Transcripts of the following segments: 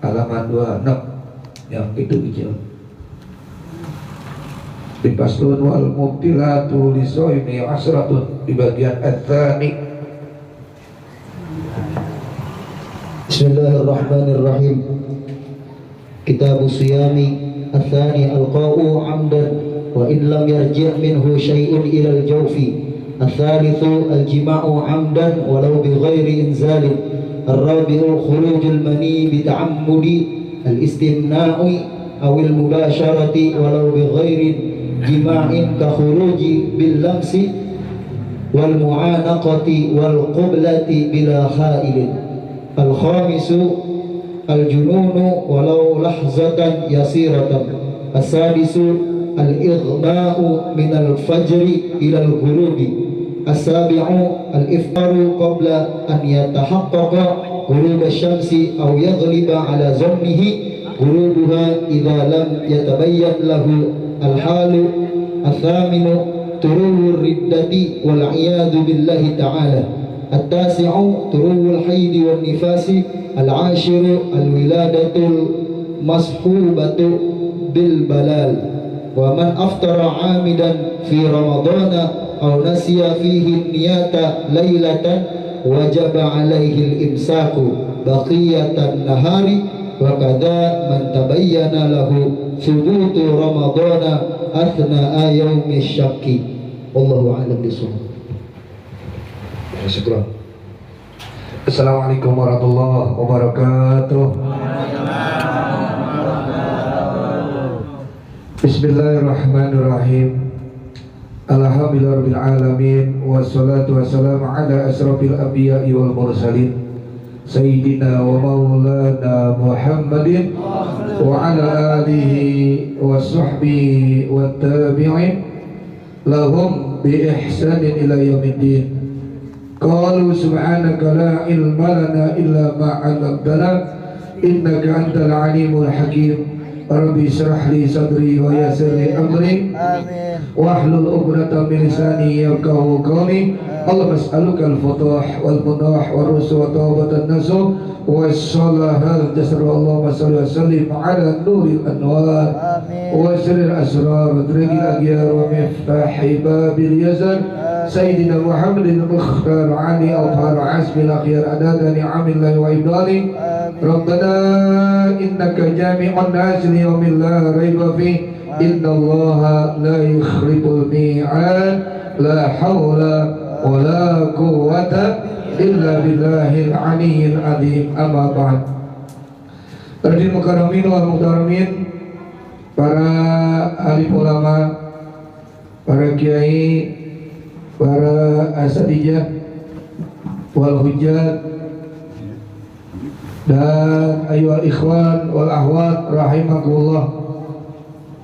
halaman 26 yang itu kecil. Di paslun wal mubtilatu lisoimi asratun di bagian ats-tsani. Bismillahirrahmanirrahim. Kitab siyami ats-tsani alqa'u 'amdan wa in lam yarji' minhu syai'un ila al-jawfi. Ats-tsalitsu al-jima'u 'amdan walau bighairi inzalin. Ar-rabi'u khurujul mani bi ta'ammudi al-istimna'i aw al-mubasharati walau bighairi jima'in ka khuruji bil lamsi wal mu'anaqati wal qiblati bila kha'ilin. Al-khamisu al-jununu walau lahzatan yasiratan. As-sadisu al-ighma'u min al-fajri ila al-ghurubi. As-sabi'u al-iftaru qabla an yatahaqqaqa ghurub asy-syamsi aw yaghliba ala zannihi ghurubuha idza lam yatabayyan lahu al-halu. Al-thaminu turul riddati wal iyadu billahi ta'ala. At-tasi'u turul haidi wan nifasi. Al-ashiru al-wiladatul mashubatu bil balal. Wa man aftara 'amidan fi ramadana aw nasiya fihi niyata lailatan wajaba 'alaihi al-imsaku baqiyatan nahari. Wa kadza man tabayyana lahu thubutu ramadana athna'a yaumi syakki. Wallahu a'lam bishawab. Syukran. Assalamualaikum warahmatullahi wabarakatuh. Bismillahirrahmanirrahim. Alhamdulillahirabbil alamin wassalatu wassalamu ala asrofil anbiya'i wal mursalin Sayyidina wa maulana Muhammadin wa ala alihi wa sahbihi wa tabi'in lahum bi ihsanin ila yaumiddin. Qalu subhanaka la ilma lana illa ma 'allamtana innaka antal alimul hakim. Rabbi shrah li sadri wa yassir li amri wahlul 'uqdatam min lisani yafqahu qawli. Allahumma as'aluka al-futuh wal munah wal rusul wa tawbatan nasuh was-salahal jasr. Allahumma salli wa sallim ala nuril anwar wa sirril asrar wa tariqil aghyar wa miftahi babil yazar Sayyidina Muhammadin mukhtar ali awfar asbil akhyar adada ni'amillahi wa ibdali. Rabbana innaka jami'un nas li yawmin la rayba fi. Inna allaha la yukhliful mi'ad. La hawla wa la quwwata illa billahil aliyyil azim. Amma ba'd. Hadirin mukarramin wal muhtaramin, para alim ulama, para kiai, para asatijah wal hujjat, dan ayyuhal ikhwan wal ahwat rahimakumullah,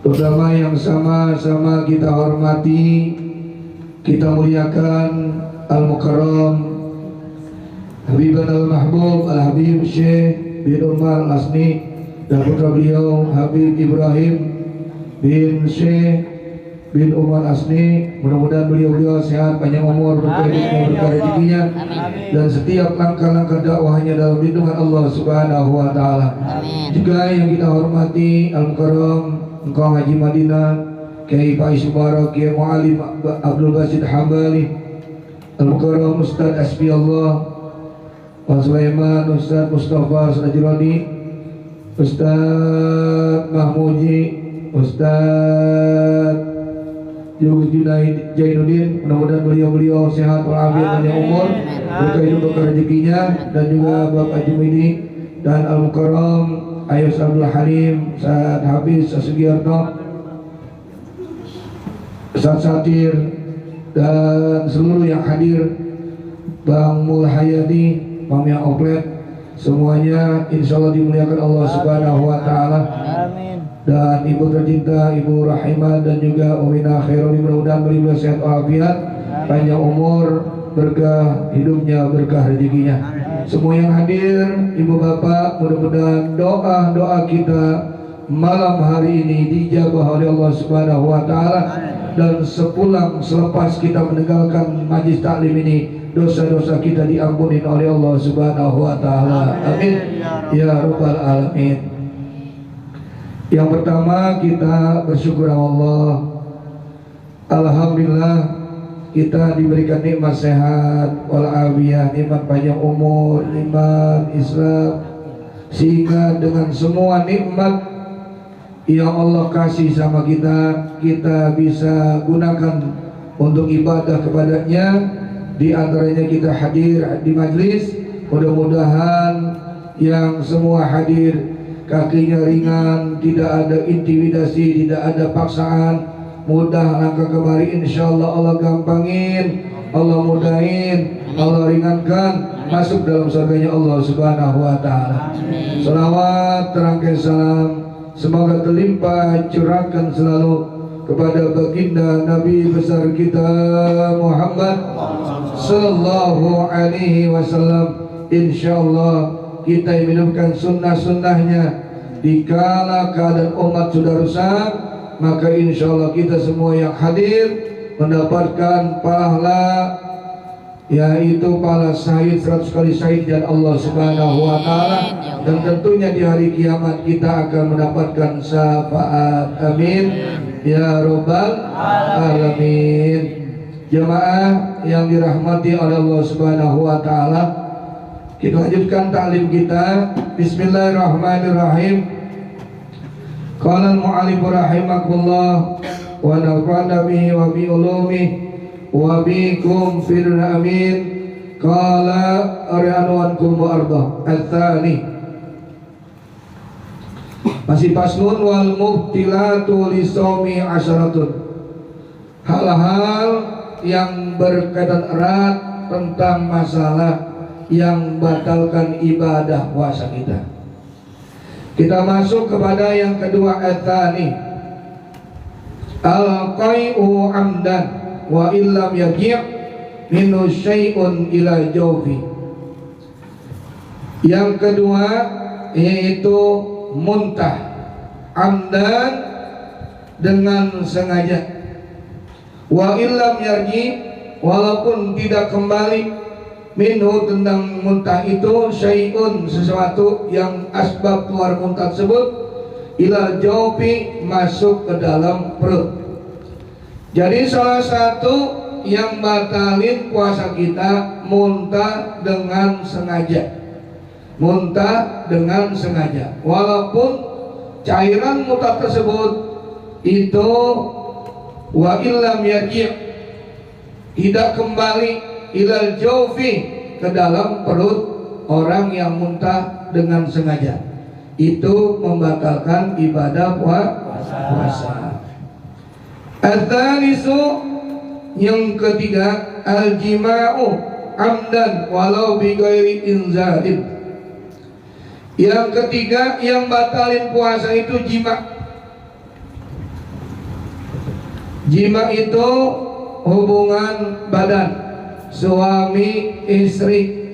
terutama yang sama-sama kita hormati, kita muliakan al-mukarram Habibana al-mahbub al-habib Syekh bin Umar al-Asni dan putra beliau Habib Ibrahim bin Syekh bin Umar Asni. Mudah-mudahan beliau sehat, panjang umur, berkah rezekinya, dan setiap langkah-langkah dakwahnya dalam lindungan Allah Subhanahu wa taala. Juga yang kita hormati Al-Mukarram Engkau Haji Madinah Kiai Faiz Mubarak, Kiai Mu'alim Abdul Basit Hambali, Al-Mukarram Ustaz Asbi Allah Pak Sulaiman, Ustaz Mustafa Sajroni, Ustaz Mahmuji, Ustaz Yus Junaid Jainuddin. Mudah-mudahan beliau sehat walafiat, panjang umur, berkah hidup, berkah rezekinya, dan juga Bapak Jumidi dan Al-Mukarram Ayus Abdul Halim, Ustaz Hafiz Sugiyarto, Ustaz Satir, dan seluruh yang hadir, Bang Mulhayadi, Mami Oplet, semuanya insyaallah dimuliakan Allah Subhanahu wa taala. Dan ibu tercinta Ibu Rahimah dan juga Umina Khairul, mudah-mudahan beliau sehat walafiat, panjang umur, berkah hidupnya, berkah rezekinya. Semua yang hadir, ibu bapak, mudah-mudahan doa-doa kita malam hari ini dijabah oleh Allah Subhanahu wa taala, dan selepas kita meninggalkan majlis taklim ini dosa-dosa kita diampuni oleh Allah Subhanahu wa taala. Amin ya rabbal alamin. Yang pertama kita bersyukur Allah. Alhamdulillah kita diberikan nikmat sehat walafiat, nikmat panjang umur, iman, Islam, sehingga dengan semua nikmat yang Allah kasih sama kita, kita bisa gunakan untuk ibadah kepadanya. Di antaranya kita hadir di majlis. Mudah-mudahan yang semua hadir kakinya ringan, tidak ada intimidasi, tidak ada paksaan, mudah langkah kemari, insyaallah Allah gampangin, Allah mudahin, Allah ringankan, masuk dalam surganya Allah Subhanahu wa taala. Salawat terangkai salam semoga terlimpah curahkan selalu kepada baginda Nabi besar kita Muhammad sallallahu alaihi wasallam. Insyaallah kita hidupkan sunnah-sunnahnya dikala keadaan umat sudah rusak, maka insyaallah kita semua yang hadir mendapatkan pahala, yaitu pahala syahid 100 kali syahid dan Allah Subhanahu wa taala, dan tentunya di hari kiamat kita akan mendapatkan syafaat. Amin ya rabbal alamin. Jemaah yang dirahmati oleh Allah Subhanahu wa taala, kita lanjutkan ta'lim kita. Bismillahirrahmanirrahim. Qala al-mu'allif rahimakumullah wa nafa'ana bihi wa bi ulumihi wa bikum fil amin. Qala ari'anwankum wa arda al-thani. Masih paslun wal mubtilatu li shaumi asyaratun. Hal-hal yang berkaitan erat tentang masalah yang batalkan ibadah puasa kita. Kita masuk kepada yang kedua, ats-tsani. Al-qai'u amdan wa illam yaqi' minhu syai'un ila jawfi. Yang kedua yaitu muntah amdan, dengan sengaja. Wa illam yarji, walaupun tidak kembali, minhu tentang muntah itu, syai'un sesuatu yang asbab keluar muntah tersebut, ilal jawfi masuk ke dalam perut. Jadi salah satu yang batalin puasa kita muntah dengan sengaja. Muntah dengan sengaja, walaupun cairan muntah tersebut itu wa illam yarji' tidak kembali ilal jawfi ke dalam perut orang yang muntah dengan sengaja, itu membatalkan ibadah puasa. Ats-tsalisu, yang ketiga, al-jima'u amdan walau bi ghairi inzalin. Yang ketiga yang batalin puasa itu jima'. Jima' itu hubungan badan suami istri.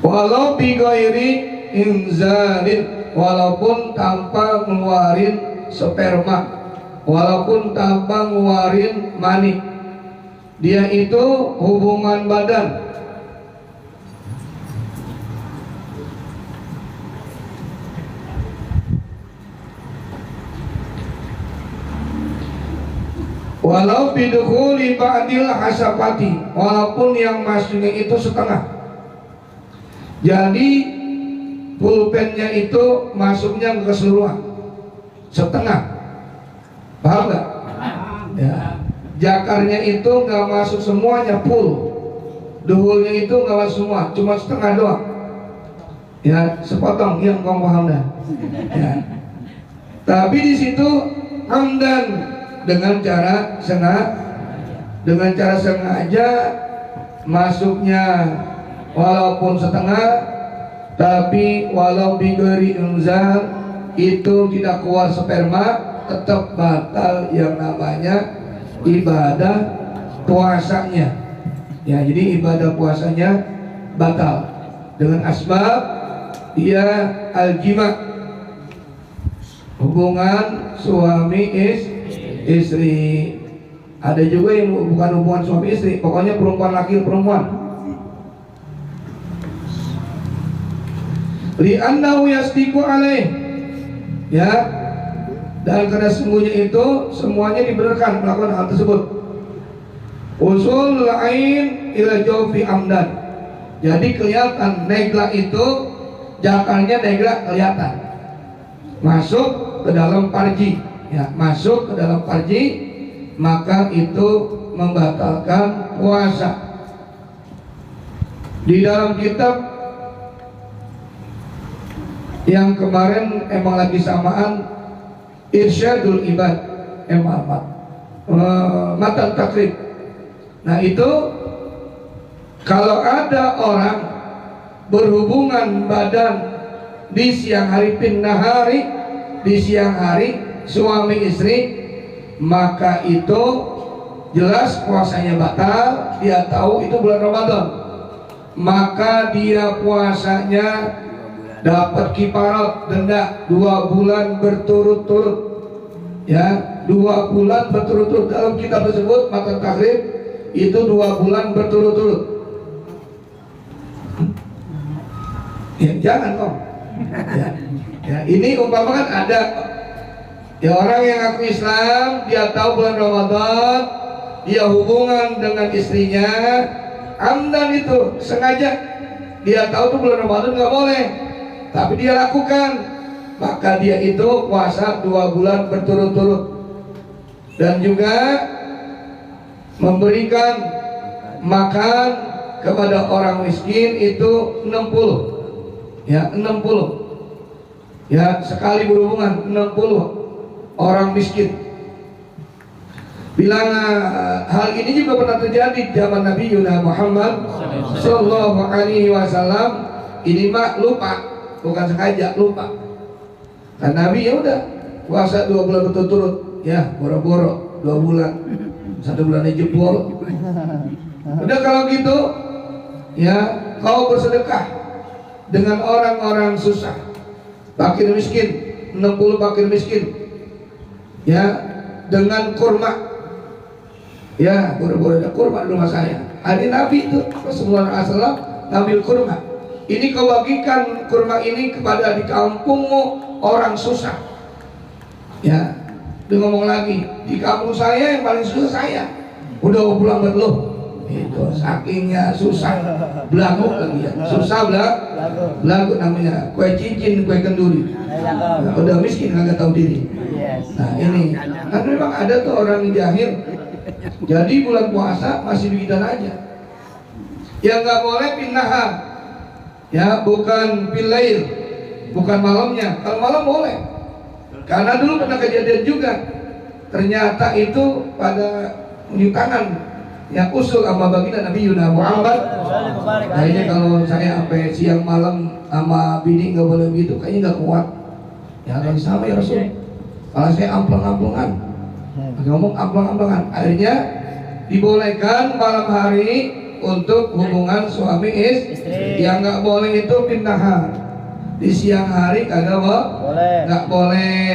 Walau bi ghairi inzalin, walaupun tanpa ngeluarin sperma, walaupun tanpa ngeluarin mani, dia itu hubungan badan. Walau bidukhuli ba'dil hasapati, walaupun yang masuknya itu setengah. Jadi pulpennya itu masuknya keseluruhan, setengah. Paham gak? Ya. Jakarnya itu nggak masuk semuanya full, duhulnya itu nggak masuk semua, cuma setengah doang. Ya, sepotong yang kamu paham dah. Ya. Tapi di situ hamdan dengan cara sengaja masuknya walaupun setengah, tapi walau bigeri inzal itu tidak keluar sperma, tetap batal yang namanya ibadah puasanya. Ya, jadi ibadah puasanya batal dengan asbab dia al-jima', hubungan suami istri. Ada juga yang bukan hubungan suami istri, pokoknya perempuan laki perempuan. Li'annahu yasdiqu alaih, ya, dan karena sungguhnya itu semuanya dibenarkan melakukan hal tersebut. Usul lain ila jawfi amdan, jadi kelihatan negla itu jakarnya negla kelihatan masuk ke dalam farji, ya, masuk ke dalam farji, maka itu membatalkan puasa. Di dalam kitab yang kemarin emang lagi samaan Irsyadul Ibad Matan Takrib. Nah itu kalau ada orang berhubungan badan di siang hari nahari, di siang hari suami istri, maka itu jelas puasanya batal. Dia tahu itu bulan Ramadan, maka dia puasanya dapat kifarat denda 2 bulan berturut-turut, ya, 2 bulan berturut-turut. Dalam kitab tersebut Matan Takrib itu 2 bulan berturut-turut. Ya, jangan kok. Ya, ini umpama kan ada ya orang yang ngaku Islam, dia tahu bulan Ramadan, dia hubungan dengan istrinya, amdan itu sengaja, dia tahu tuh bulan Ramadan nggak boleh, tapi dia lakukan, maka dia itu puasa 2 bulan berturut-turut. Dan juga memberikan makan kepada orang miskin itu 60, ya, 60, ya, sekali berhubungan 60 orang miskin. Bilang hal ini juga pernah terjadi di zaman Nabi Muhammad Sallallahu Alaihi Wasallam. Ini mah lupa, bukan sengaja, lupa. Kan Nabi ya udah puasa 2 bulan berturut-turut, ya, boro-boro 2 bulan, 1 bulannya jebol. Udah kalau gitu, ya, kau bersedekah dengan orang-orang susah, fakir miskin, 60 fakir miskin, ya, dengan kurma, ya, boro-boro ada kurma di rumah saya. Hari Nabi itu Rasulullah SAW ngambil kurma. Ini kau bagikan kurma ini kepada di kampungmu orang susah. Ya, dia ngomong lagi, di kampung saya yang paling susah saya. Udah pulang berluh. Itu sakingnya susah, belagu lagi, ya, susah belagu namanya, kue cincin, kue kenduri. Nah, udah miskin kagak tahu diri. Nah ini kan memang ada tuh orang jahil. Jadi bulan puasa masih begitu aja. Yang nggak boleh pinnahar, ya, bukan pilail, bukan malamnya. Kalau malam boleh, karena dulu pernah kejadian juga. Ternyata itu pada tangan yang usul sama baginda Nabi Muhammad. Kayaknya kalau saya sampai siang malam sama bini nggak boleh begitu, kayaknya nggak kuat. Ya lagi sama ya Rasul. Kalau saya amplang-amplangan, ngomong amplang-amplangan, akhirnya dibolehkan malam hari untuk hubungan suami istri. Yang nggak boleh itu pinnahar, di siang hari kagak boleh, nggak boleh.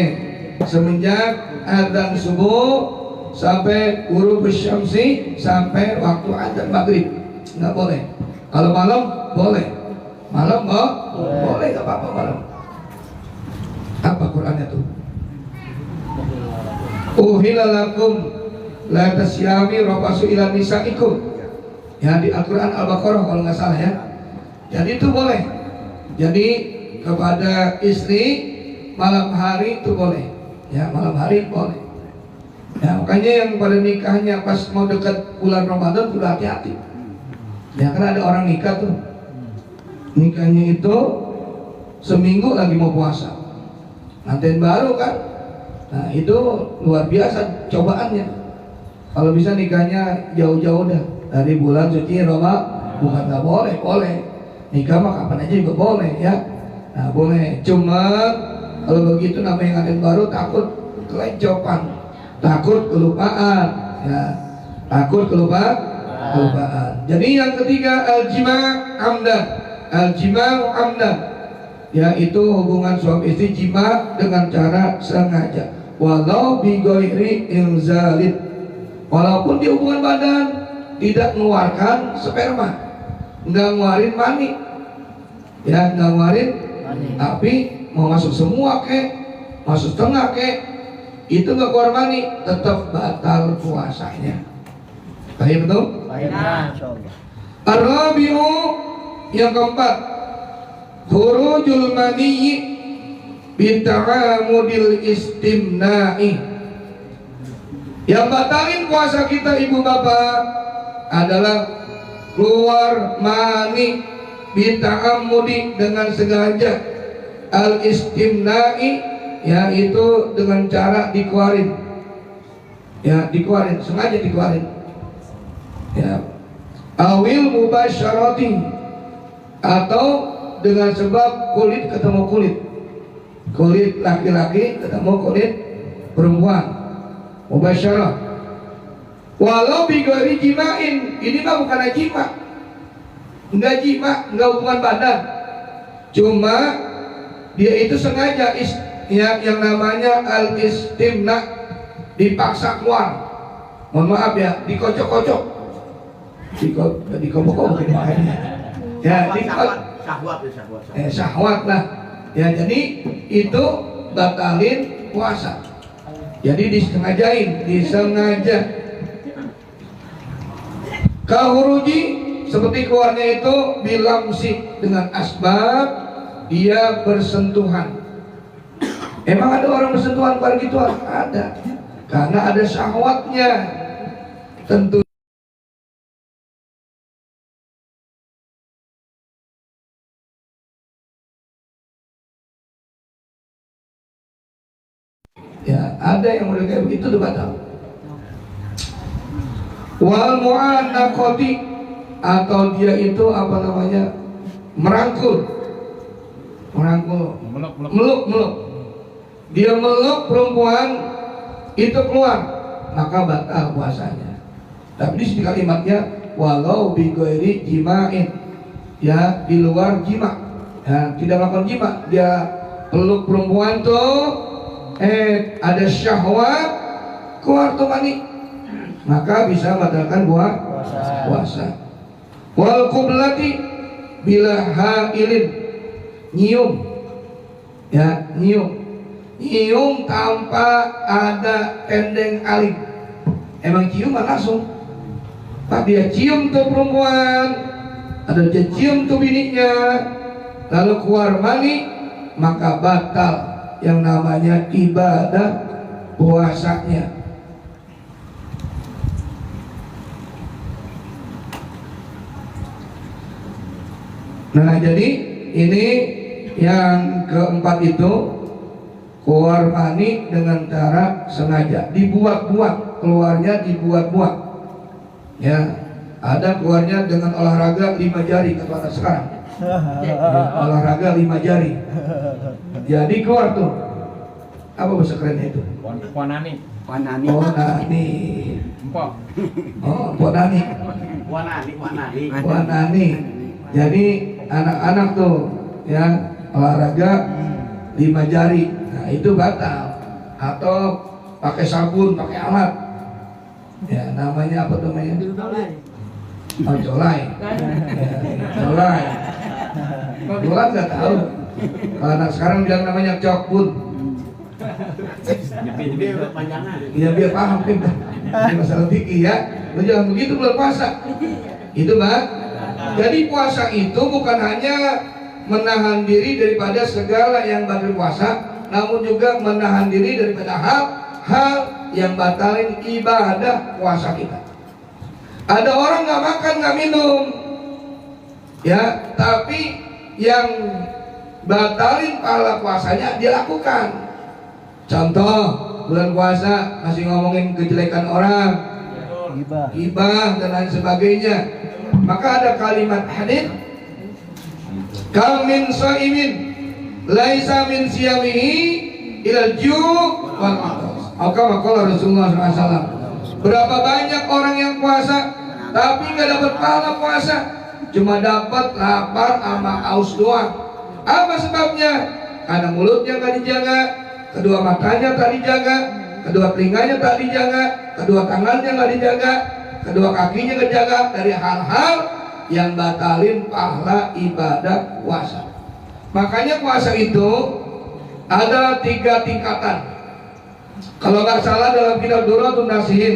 Semenjak adzan subuh sampai ghurub syamsi, sampai waktu adzan maghrib nggak boleh. Kalau malam boleh, malam boleh, nggak apa-apa malam. Apa Qurannya tuh? Uhilalakum la tasyami rafasu ila nisaikum, ya, di Al-Quran Al-Baqarah kalau nggak salah, ya. Jadi itu boleh. Jadi kepada istri malam hari itu boleh, ya, malam hari boleh. Ya, makanya yang pada nikahnya pas mau dekat bulan Ramadan sudah hati-hati. Ya, karena ada orang nikah tuh, nikahnya itu seminggu lagi mau puasa, nganten baru kan. Nah itu luar biasa cobaannya. Kalau bisa nikahnya jauh-jauh dah dari bulan suci Ramadan. Bukan nggak boleh, boleh. Nikah mah kapan aja juga boleh, ya. Nah boleh. Cuma kalau begitu namanya nganten baru takut kelencopan, takut kelupaan, ya, takut kelupaan. Jadi yang ketiga al-jima' amdan, al-jima' amdan, yaitu hubungan suami istri jima dengan cara sengaja. walau bi ghairi inzalin, walaupun di hubungan badan tidak mengeluarkan sperma, nggak ngeluarin mani, ya nggak ngeluarin, tapi mau masuk semua masuk setengah itu nggak keluar mani, tetap batal puasanya. Baik betul? Baik, insyaallah. Ar-rabi'u, yang keempat, khurujul maniyyi bita'amudil istimna'i. Yang batalin puasa kita ibu bapak adalah keluar mani bita'amudi, dengan sengaja, al istimna'i, yaitu dengan cara dikeluarin, ya dikeluarin, sengaja dikeluarin, ya awil mubasyarati, atau dengan sebab kulit ketemu kulit laki-laki ketemu kulit perempuan, mubasyarah. Walau bigori jima'in, ini mah bukan jima, enggak jima, enggak hubungan badan, cuma dia itu sengaja yang namanya al-istimna, dipaksa keluar. Mohon maaf ya, dikocok-kocok, dikobok-kobok ya, syahwat lah ya. Jadi itu batalin puasa, jadi disengaja. Kahuruji, seperti keluarnya itu bilamsi, dengan asbab dia bersentuhan. Emang ada orang bersentuhan pada gituan? Ada, karena ada syahwatnya tentu. Ya, ada yang mulai kayak begitu udah batal. Wal mu'anaqati, atau dia itu apa namanya, merangkul, meluk. Dia meluk perempuan itu keluar, maka batal puasanya. Tapi di sini kalimatnya walau bi ghairi jima'in, ya di luar jima, ya tidak melakukan jima, dia peluk perempuan tuh, ada syahwat, keluar tuh mani, maka bisa batalkan puasa. Wal qublati bila hailin, nyium, ya nyium tanpa ada tendeng aling, emang ciuman langsung, pak dia cium tuh perempuan, ada dia cium tuh bininya, lalu keluar mani, maka batal yang namanya ibadah puasanya. Nah, jadi ini yang keempat itu, keluar mani dengan cara sengaja, dibuat-buat, keluarnya dibuat-buat, ya ada keluarnya dengan olahraga 5 jari kata anak sekarang, ya, olahraga 5 jari, jadi keluar tuh, apa bahasa kerennya itu? Wanani. Jadi anak-anak tuh ya olahraga 5 jari, nah itu batal. Atau pakai sabun, pakai alat, ya namanya apa namanya? Colai. Colai nggak tahu. Anak sekarang bilang namanya cokbun. Iya biar paham kita. Ini masalah fikih ya. Lu jangan begitu bulan puasa. Itu Mbak. Jadi puasa itu bukan hanya menahan diri daripada segala yang batal puasa, namun juga menahan diri daripada hal yang batalin ibadah puasa kita. Ada orang nggak makan nggak minum, ya, tapi yang batalin pahala puasanya dia lakukan. Contoh bulan puasa masih ngomongin kejelekan orang, gibah dan lain sebagainya. Maka ada kalimat hadits, kam min shaimin laisa min siyamihi ilal ju' wal 'atas. Maka Rasulullah SAW, berapa banyak orang yang puasa tapi nggak dapat pahala puasa, cuma dapat lapar sama haus doang. Apa sebabnya? Karena mulutnya nggak dijaga, kedua matanya tak dijaga, kedua telinganya tak dijaga, kedua tangannya nggak dijaga, kedua kakinya nggak dijaga dari hal-hal yang batalin pahala ibadah puasa. Makanya puasa itu ada 3 tingkatan. Kalau nggak salah dalam kitab Durratun Nasihin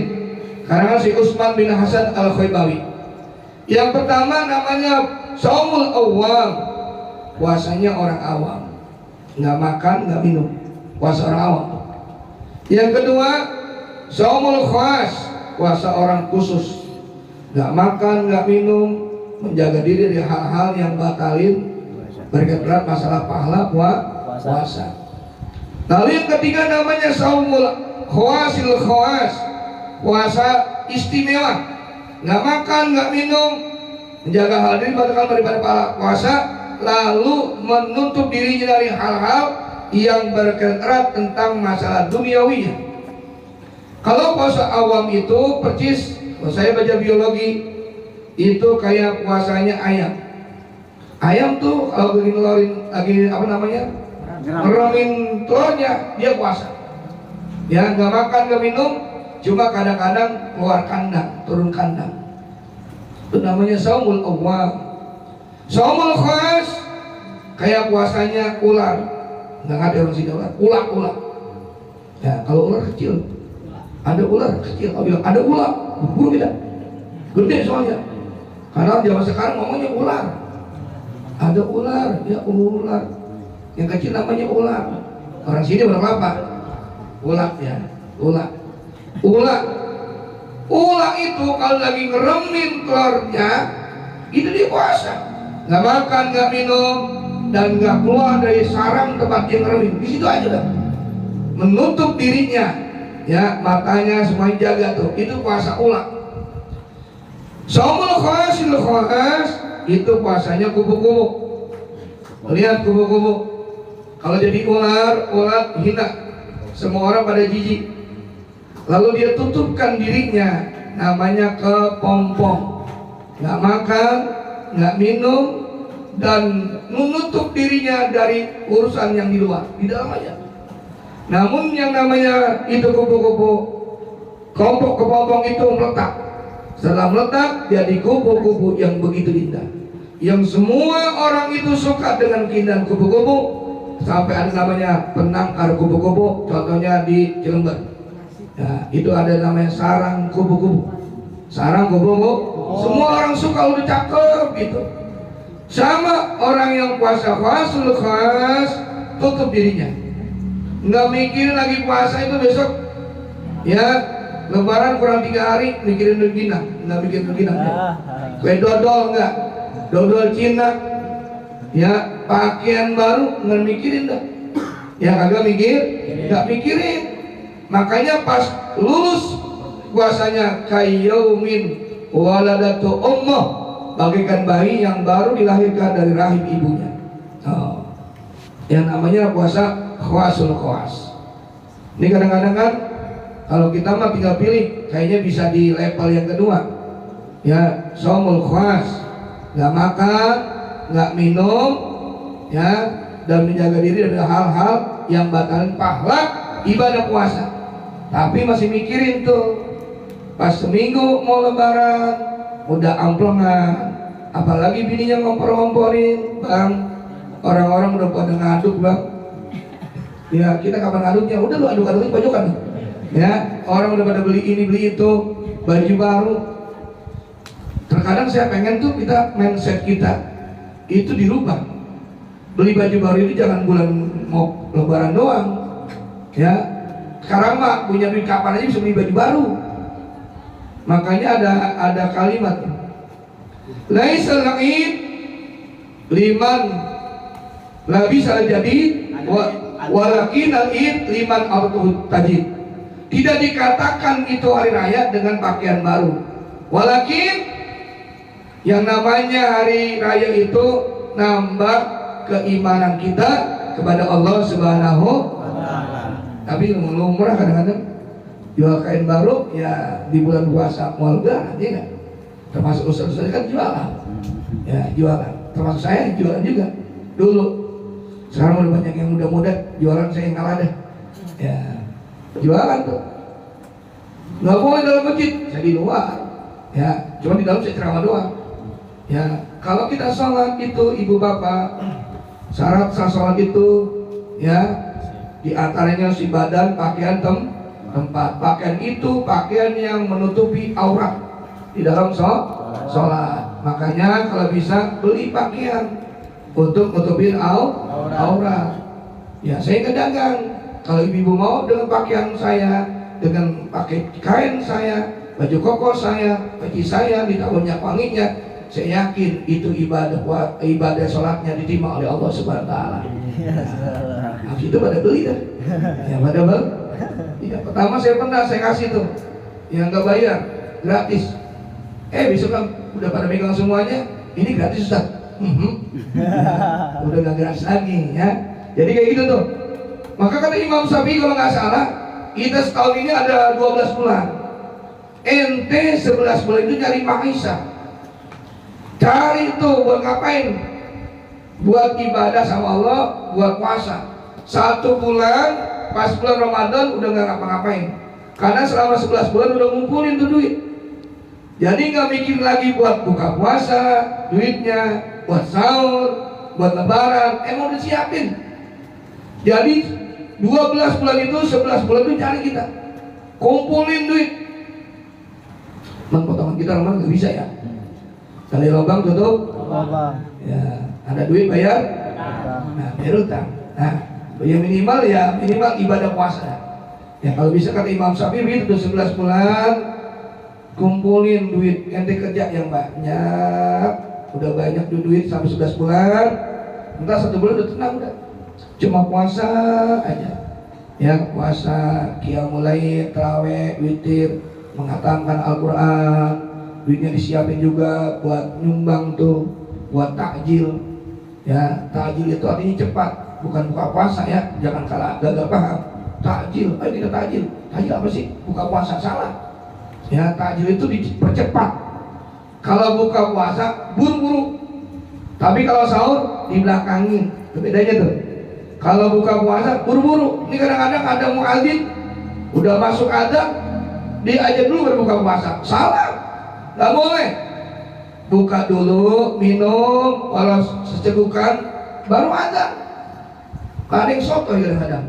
karangan si Utsman bin Hasan Al-Khaybawi, yang pertama namanya Shaumul Awam, puasanya orang awam, nggak makan nggak minum, puasa orang awam. Yang kedua Shaumul Khas, puasa orang khusus, nggak makan nggak minum, menjaga diri dari hal-hal yang batalin berkaitan masalah pahala puasa. Lalu yang ketiga namanya Shaumul Khawasil Khawas, puasa istimewa, nggak makan nggak minum, menjaga hal ini daripada pahala puasa, lalu menutup dirinya dari hal-hal yang berkaitan tentang masalah duniawinya. Kalau puasa awam itu percis, kalau saya baca biologi itu kayak puasanya ayam. Ayam tuh kalau lagi apa namanya, ngeramin telurnya, dia puasa. Ya, nggak makan nggak minum, cuma kadang-kadang keluar kandang, turun kandang. Itu namanya Shaumul Awam. Shaumul Khas kayak puasanya ular, nggak ada orang sini ular. Ya, kalau ular kecil, ada ular kecil. Kalau bilang ada ular, buru tidak, gede soalnya. Karena zaman sekarang ngomongnya ular. Ada ular, ya ular. Yang kecil namanya ular. Orang sini bilang apa? Ular ya, ular. Ular itu kalau lagi ngeremin telurnya, itu dia puasa. Nggak makan, nggak minum, dan nggak keluar dari sarang tempat dia ngeremin. Di situ aja dah. Menutup dirinya, ya matanya semuanya jaga tuh. Itu puasa ular. Shaumul Khawasil Khawas itu puasanya kupu-kupu. Lihat kupu-kupu. Kalau jadi ular hina, semua orang pada jijik. Lalu dia tutupkan dirinya, namanya kepompong, nggak makan, nggak minum, dan menutup dirinya dari urusan yang di luar, di dalam aja. Namun yang namanya itu kupu-kupu, kelompok kepompong itu meletak. Setelah meletak, jadi kupu-kupu yang begitu indah, yang semua orang itu suka dengan keindahan kupu-kupu. Sampai ada namanya penangkar kupu-kupu, contohnya di Cilember. Ya, itu ada namanya sarang kupu-kupu. Sarang kupu-kupu, semua orang suka, udah cakep gitu. Sama orang yang puasa Khawasul Khas, tutup dirinya, nggak mikirin lagi puasa itu besok. Ya, Lebaran kurang 3 hari, mikirin rengginang, nggak mikirin rengginang. Kue dodol nggak, dodol Cina. Ya, pakaian baru nggak mikirin dah. Ya kagak nggak mikirin. Makanya pas lulus puasanya kayyaumin waladatu ummah, bagaikan bayi yang baru dilahirkan dari rahim ibunya. Yang namanya puasa Khawasul Khawas. Ini kadang-kadang kan kalau kita mah tinggal pilih, kayaknya bisa di level yang kedua. Ya, Shaumul Khawas, nggak makan, nggak minum, ya, dan menjaga diri dari hal-hal yang batalin pahala ibadah puasa. Tapi masih mikirin tuh, pas seminggu mau Lebaran, udah amplengan, apalagi bininya ngompor-ngomporin, bang, orang-orang udah pada ngaduk bang. Ya kita kapan ngaduknya? Udah lu aduk-aduknya pojokan. Ya, orang udah pada beli ini beli itu, baju baru. Terkadang saya pengen tuh kita mindset kita itu dirubah. Beli baju baru itu jangan bulan mau Lebaran doang. Ya, sekarang mah punya duit kapan aja bisa beli baju baru. Makanya ada kalimat, laisal id liman labisal jadid walakin al-id liman artuh tajid. Tidak dikatakan itu hari raya dengan pakaian baru. Walakin yang namanya hari raya itu nambah keimanan kita kepada Allah Subhanahu wa Ta'ala. Tapi lumrah kadang-kadang jual kain baru ya di bulan puasa mau Lebaran, ya enggak? Termasuk ustaz-ustaz kan jualan. Ya, jualan. Termasuk saya jualan juga dulu. Sekarang udah banyak yang muda-muda jualan, saya yang kalah deh. Ya, jualan tuh. Nggak boleh dalam masjid, saya di luar. Ya, cuma di dalam saya ceramah doang. Ya, kalau kita sholat itu ibu bapak, syarat sah sholat itu ya di antaranya si badan, pakaian tempat. Pakaian itu pakaian yang menutupi aurat di dalam sholat. Makanya kalau bisa beli pakaian untuk nutupin aurat. Ya, saya nggak dagang. Kalau ibu mau dengan pakaian saya, dengan pakai kain saya, baju koko saya, baju saya, di tahunnya wanginya, saya yakin itu ibadah sholatnya diterima oleh Allah Subhanahu Wa Taala. Habis itu pada beli dah. Ya pada beli. Ya, pertama saya kasih tuh, yang nggak bayar, gratis. Besok kan udah pada megang semuanya, ini gratis Ustaz. Udah nggak gratis lagi ya. Jadi kayak gitu tuh. Maka kata Imam Syafi'i kalau nggak salah, kita setahun ini ada 12 bulan. Ente 11 bulan itu nyari maisha. Cari itu buat ngapain? Buat ibadah sama Allah, buat puasa. 1 bulan, pas bulan Ramadan udah nggak ngapa-ngapain. Karena selama 11 bulan udah ngumpulin tuh duit. Jadi nggak mikir lagi buat buka puasa, duitnya, buat sahur, buat lebaran, emang udah siapin. Jadi 12 bulan itu, 11 bulan itu cari kita, kumpulin duit. Potongan kita Ramadan nggak bisa ya. Kali lubang tutup. Ya, ada duit bayar. Nah, bayar utang. Nah, yang minimal ibadah puasa. Ya kalau bisa kata Imam Syafi'i itu 11 bulan kumpulin duit, ente kerja yang banyak, udah banyak duit sampai 11 bulan, entah 1 bulan udah tenang udah. Cuma puasa aja. Ya, puasa, qiyamul lail, tarawih, witir, menghatamkan Al-Qur'an, duitnya disiapin juga buat nyumbang tuh, buat takjil. Ya, takjil itu artinya cepat, bukan buka puasa ya, jangan kalah gagal paham. Takjil, ayo kita takjil. Takjil apa sih? Buka puasa, salah. Ya, takjil itu dipercepat. Kalau buka puasa buru-buru. Tapi kalau sahur dibelakangin. Itu bedanya tuh. Kalau buka puasa buru-buru. Ini kadang-kadang ada muadzin udah masuk adzan, dia aja dulu baru buka puasa. Salah. Nggak boleh. Buka dulu, minum, walau secegukan, baru adzan. Kadang soto kadang-kadang.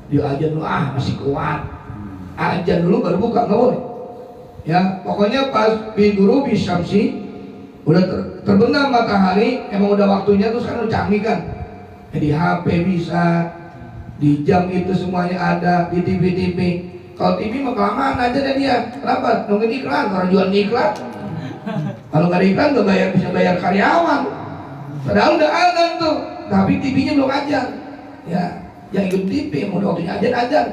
Dia aja dulu, masih kuat. Ajan dulu baru buka, nggak boleh. Ya, pokoknya pas biduru bisyamsi udah terbenam matahari, emang udah waktunya tuh sekarang udah canggih kan. Di HP bisa, di jam itu semuanya ada, di TV. Kalau TV mah kelamaan aja deh dia. Kenapa? Nungguin iklan, orang jual iklan. Kalau nggak ada iklan nggak bisa bayar karyawan. Padahal udah azan tuh, tapi TV-nya belum azan. Ya, yang ikut TV yang udah waktunya azan.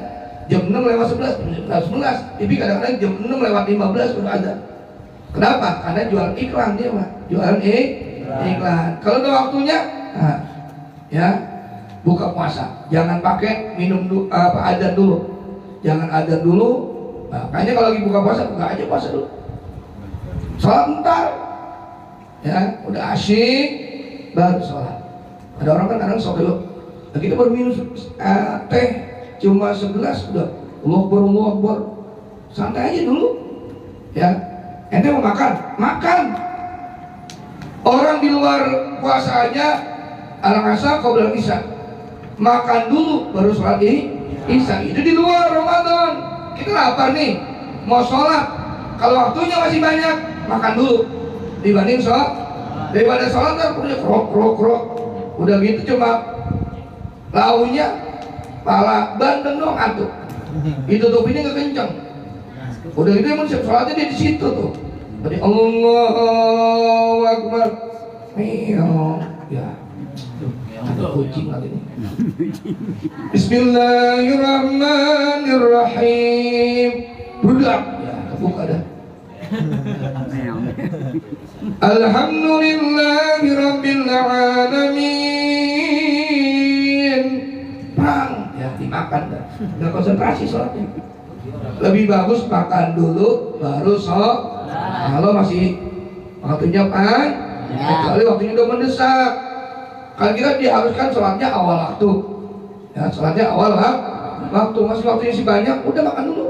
Jam 6 lewat 11, jam 11. TV kadang-kadang jam 6 lewat 15 baru azan. Kenapa? Karena jual iklan dia mah, jualan iklan. Kalau udah waktunya, ya buka puasa. Jangan pakai minum azan dulu. Jangan azan dulu. Makanya kalau lagi buka puasa, buka aja puasa dulu. Sholat bentar. Ya, udah asyik baru sholat. Ada orang kan kadang sholat dulu. Nah, kita baru minum teh cuma 11 udah Allahu Akbar. Santai aja dulu. Ya. Ente mau makan. Orang di luar puasa aja al-asar qabla isya. Makan dulu baru sholat isya. Itu di luar Ramadan. Kita lapar nih, mau sholat. Kalau waktunya masih banyak, makan dulu. Dibanding sholat, daripada sholat kan punya krok. Udah gitu cuma launya pala bandeng doang antuk. Itu tuh ini nggak kencang. Udah gitu emang siap sholatnya dia di situ tuh. Tadi Allahu Akbar. Ya. Ada kucing lagi nih. Bismillahirrahmanirrahim. Budak. Ya, kebuka dah. Alhamdulillahi Rabbil Alamin. Bang, ya dimakan dah. Nggak konsentrasi sholatnya. Lebih bagus makan dulu baru sholat. Kalau masih waktunya kecuali waktunya udah mendesak. Kan kita diharuskan sholatnya awal waktu. Ya, sholatnya awal waktunya masih banyak, udah makan dulu.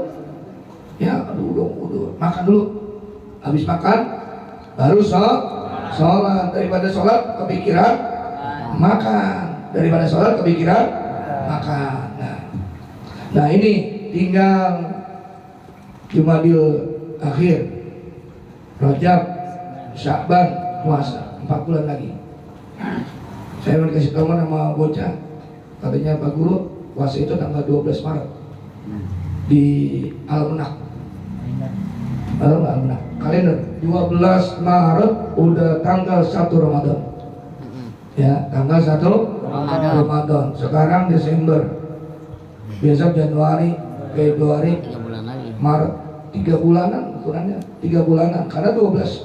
Ya, udah makan dulu. Habis makan baru sholat. Daripada sholat kepikiran makan, daripada sholat kepikiran makan. Nah ini tinggal Jumadil Akhir, Rajab, Sya'ban, puasa 4 bulan lagi. Saya mau dikasih tahu sama bocah, katanya Pak Guru, puasa itu tanggal 12 Maret di Almanak. Almanak kalender 12 Maret udah tanggal 1 Ramadan. Ya, tanggal 1 Ramadan. Sekarang Desember. Besok Januari, Februari, Maret. 3 bulanan ukurannya, 3 bulanan. Karena 12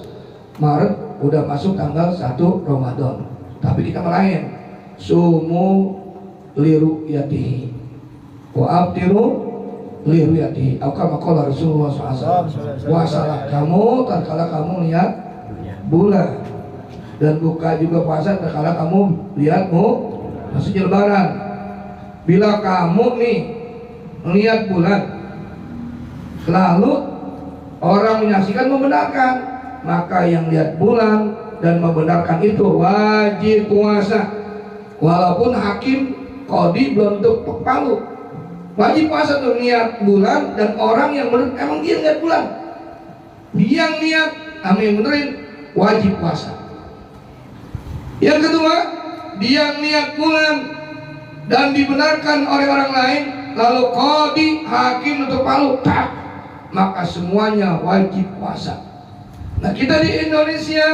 Maret udah masuk tanggal 1 Ramadan. Tapi kita melayan sumu liru yatihi wa abtiru liru yatihi. Kama qala Rasulullah SAW. Puasalah kamu tatkala kamu lihat bulan, dan buka juga puasa tatkala kamu lihatmu masuk Lebaran. Bila kamu nih melihat bulan lalu orang menyaksikan membenarkan, maka yang lihat bulan dan membenarkan itu wajib puasa. Walaupun hakim qadi belum tentu palu, wajib puasa tuh niat bulan. Dan orang yang bener, emang dia lihat bulan, dia yang niat sama yang benerin, wajib puasa. Yang kedua, dia yang niat bulan dan dibenarkan oleh orang lain, lalu qadi hakim untuk palu tak, maka semuanya wajib puasa. Nah kita di Indonesia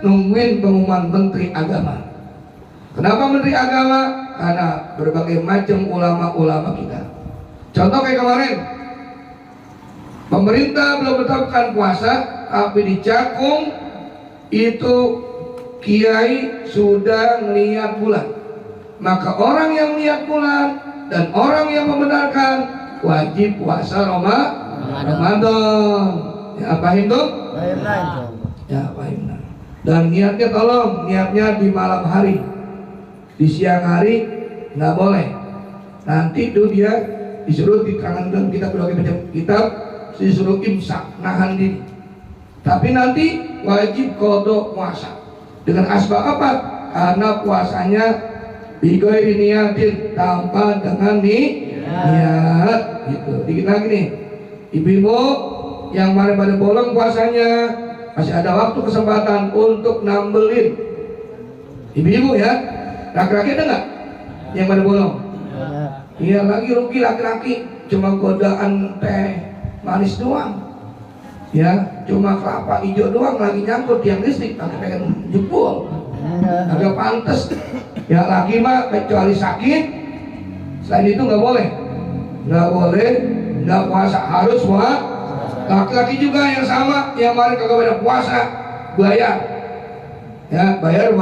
nungguin pengumuman Menteri Agama. Kenapa Menteri Agama? Karena berbagai macam ulama-ulama kita. Contoh kayak kemarin, pemerintah belum menetapkan puasa, tapi di Cakung itu kiai sudah melihat bulan. Maka orang yang melihat bulan dan orang yang membenarkan wajib puasa Ramadan. Ya paham tuh? Ya paham. Dan niatnya tolong, niatnya di malam hari, di siang hari nggak boleh. Nanti itu dia disuruh di tangan dalam kitab kitab disuruh imsak, nahan diri. Tapi nanti wajib qada puasa. Dengan asbab apa? Karena puasanya bighairi niyatin, tanpa dengan niat gitu. Dikit lagi nih, ibu-ibu yang kemarin pada bolong puasanya, masih ada waktu kesempatan untuk nambelin. Ibu-ibu ya, laki-laki ada nggak yang pada bolong? Iya, lagi rugi laki-laki, cuma godaan teh manis doang. Ya, cuma kelapa hijau doang lagi nyangkut tiang listrik, lagi pengen jebol. Agak pantas. Ya laki mah kecuali sakit, selain itu nggak boleh, nggak puasa, harus puasa. Laki-laki juga yang sama, yang kemarin kagak pada puasa, bayar. Ya, bayar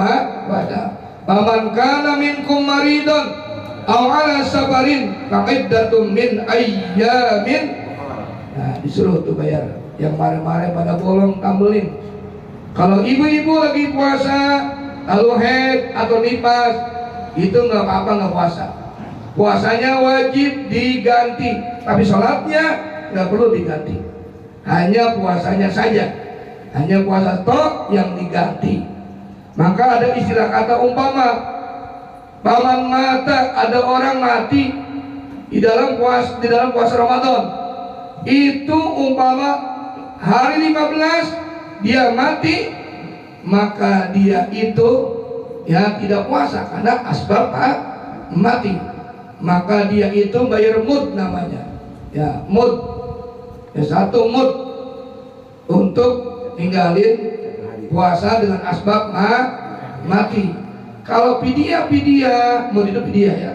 puasa. Paman kana minkum maridun aw ala safarin fa'iddatun min ayyamin. Nah, disuruh tuh bayar. Yang kemarin-kemarin pada bolong tambelin. Kalau ibu-ibu lagi puasa, lalu haid atau nifas, itu nggak apa-apa, nggak puasa. Puasanya wajib diganti, tapi sholatnya nggak perlu diganti. Hanya puasanya saja, hanya puasa tok yang diganti. Maka ada istilah kata umpama, paman mata, ada orang mati di dalam puasa Ramadan. Itu umpama hari 15 dia mati, maka dia itu ya tidak puasa karena asbab mati. Maka dia itu bayar mud namanya. Ya, mud. Ya, satu mud untuk ninggalin puasa dengan asbab mati. Kalau pidia, mud itu pidia ya,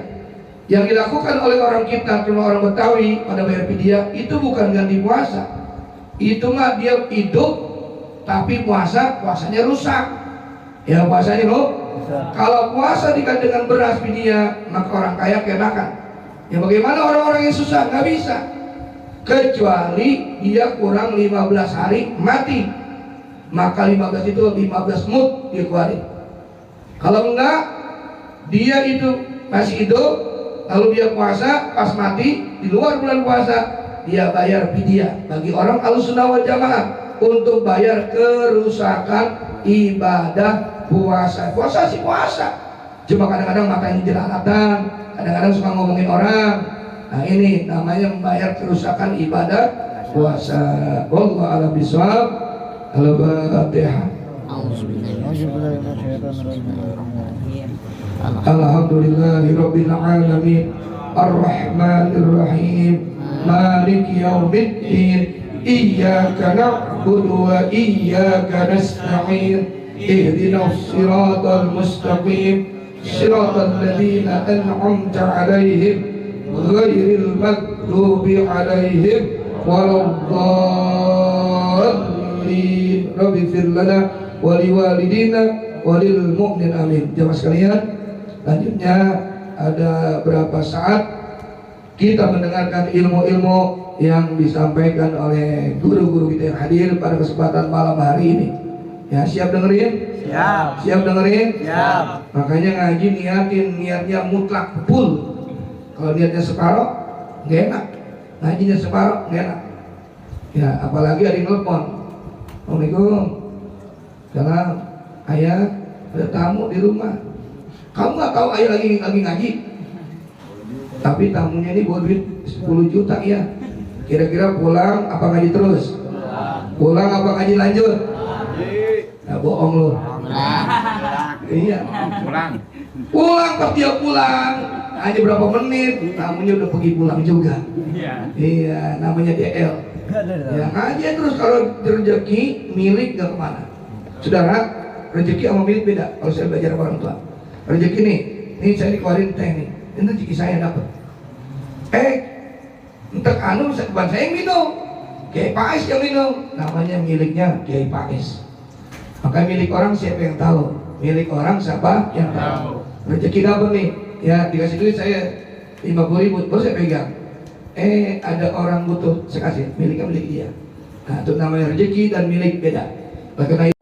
yang dilakukan oleh orang kita, cuma orang Betawi pada bayar pidia, itu bukan ganti puasa. Itu mah dia hidup tapi puasanya rusak. Ya puasanya kalau puasa diganti dengan beras pidia, maka orang kaya kenakan. Ya bagaimana orang-orang yang susah? Nggak bisa, kecuali dia kurang 15 hari mati, maka 15 itu 15 mud dia keluarin. Kalau enggak, dia itu masih hidup lalu dia puasa, pas mati di luar bulan puasa, dia bayar fidyah. Bagi orang Ahlussunnah wal Jamaah untuk bayar kerusakan ibadah puasa. Puasa sih puasa, cuma kadang-kadang matanya jelalatan, kadang-kadang suka ngomongin orang. Nah ini namanya membayar kerusakan ibadah puasa. Wallahu a'lam bishawab. Al-Fatihah. Alhamdulillahirabbil alamin. Ar-Rahmanir Rahim. Maliki yaumiddin. Iyyaka na'budu wa iyyaka nasta'in. Ihdinas siratal mustaqim. Siratal ladzina an'amta 'alaihim ghairil maghdubi 'alaihim waladdallin. Rabbi fir lana wa liwalidina wa lil mu'min amin. Jemaah sekalian, lanjutnya ada berapa saat kita mendengarkan ilmu-ilmu yang disampaikan oleh guru-guru kita yang hadir pada kesempatan malam hari ini. Ya, siap dengerin? Siap. Siap dengerin? Siap. Makanya ngaji niatnya mutlak full. Kalau niatnya separuh, nggak enak. Ngajinya separuh, nggak enak. Ya, apalagi ada yang telepon. Assalamualaikum. Salam. Ayah, ada tamu di rumah. Kamu nggak tahu ayah lagi ngaji? Tapi tamunya ini bawa duit 10 juta ya. Kira-kira pulang apa ngaji terus? Pulang apa ngaji lanjut? Nah, bohong lu. Iya. Pulang pas dia pulang. Hanya berapa menit, tamunya udah pergi pulang juga. Iya, namanya DL. Ya ngaji terus. Kalau rezeki milik gak kemana. Saudara, rezeki sama milik beda. Kalau saya belajar sama orang tua, rezeki nih saya dikeluarin teh nih, ini rezeki saya dapat. Entek anu bukan saya yang minum, Kiai Faiz yang minum. Namanya miliknya Kiai Faiz. Maka milik orang siapa yang tahu? Milik orang siapa yang tahu? Rezeki dapat nih, ya dikasih duit saya 50.000, baru saya pegang. Ada orang butuh, saya kasih. Miliknya milik dia. Nah itu namanya rezeki dan milik beda. Karena